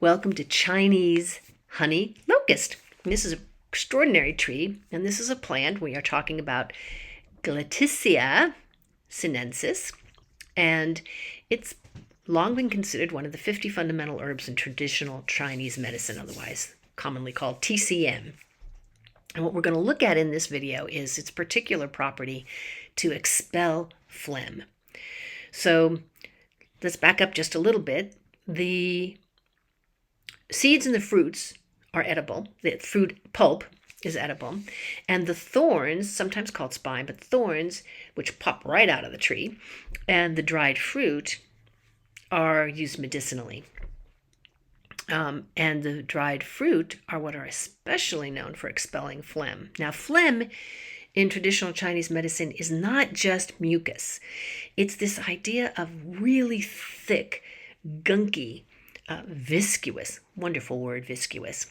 Welcome to Chinese Honey Locust. This is an extraordinary tree, and this is a plant. We are talking about Gleditsia sinensis, and it's long been considered one of the 50 fundamental herbs in traditional Chinese medicine, otherwise commonly called TCM. And what we're going to look at in this video is its particular property to expel phlegm. So let's back up just a little bit. The seeds and the fruits are edible. The fruit pulp is edible. And the thorns, sometimes called spine, but thorns, which pop right out of the tree, and the dried fruit are used medicinally. And the dried fruit are what are especially known for expelling phlegm. Now, phlegm in traditional Chinese medicine is not just mucus. It's this idea of really thick, gunky, viscous, wonderful word, viscous,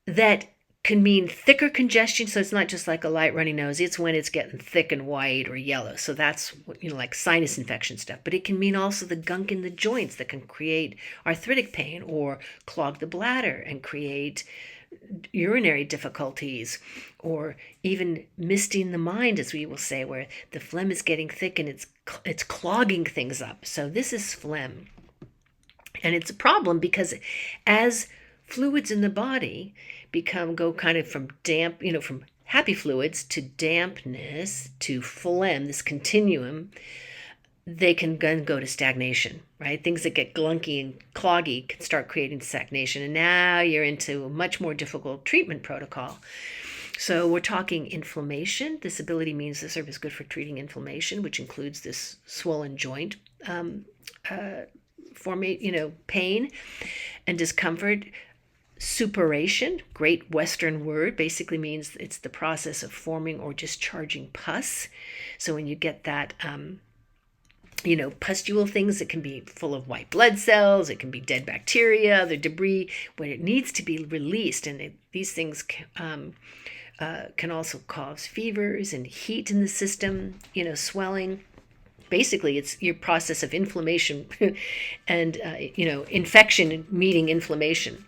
that can mean thicker congestion. So it's not just like a light runny nose, it's when it's getting thick and white or yellow. So that's, like sinus infection stuff. But it can mean also the gunk in the joints that can create arthritic pain or clog the bladder and create urinary difficulties, or even misting the mind, as we will say, where the phlegm is getting thick and it's clogging things up. So this is phlegm. And it's a problem because as fluids in the body go kind of from damp, from happy fluids to dampness to phlegm, this continuum, they can then go to stagnation, right? Things that get glunky and cloggy can start creating stagnation. And now you're into a much more difficult treatment protocol. So we're talking inflammation. This ability means this herb is good for treating inflammation, which includes this swollen joint pain and discomfort. Suppuration, great Western word, basically means it's the process of forming or discharging pus. So when you get that, pustule things, it can be full of white blood cells, it can be dead bacteria, the debris, when it needs to be released. And these things can also cause fevers and heat in the system, swelling. Basically, it's your process of inflammation and, infection meeting inflammation.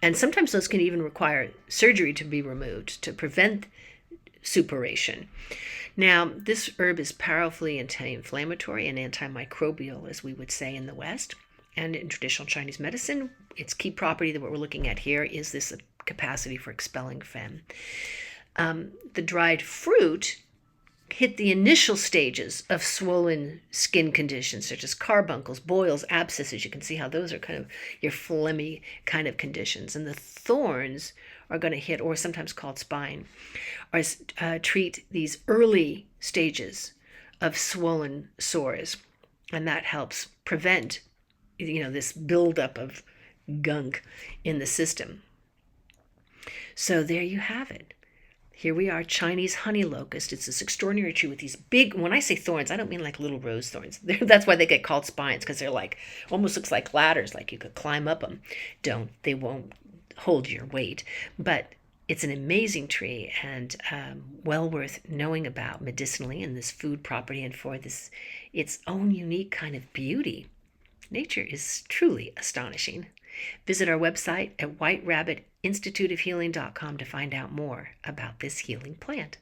And sometimes those can even require surgery to be removed to prevent suppuration. Now, this herb is powerfully anti-inflammatory and antimicrobial, as we would say in the West. And in traditional Chinese medicine, its key property that what we're looking at here is this capacity for expelling phlegm. The dried fruit hit the initial stages of swollen skin conditions, such as carbuncles, boils, abscesses. You can see how those are kind of your phlegmy kind of conditions. And the thorns are going to hit, or sometimes called spine, treat these early stages of swollen sores. And that helps prevent, this buildup of gunk in the system. So there you have it. Here we are, Chinese honey locust. It's this extraordinary tree with these big, when I say thorns, I don't mean like little rose thorns. That's why they get called spines, because they're like, almost looks like ladders, like you could climb up them. They won't hold your weight. But it's an amazing tree and well worth knowing about medicinally and this food property and for this its own unique kind of beauty. Nature is truly astonishing. Visit our website at whiterabbitinstituteofhealing.com to find out more about this healing plant.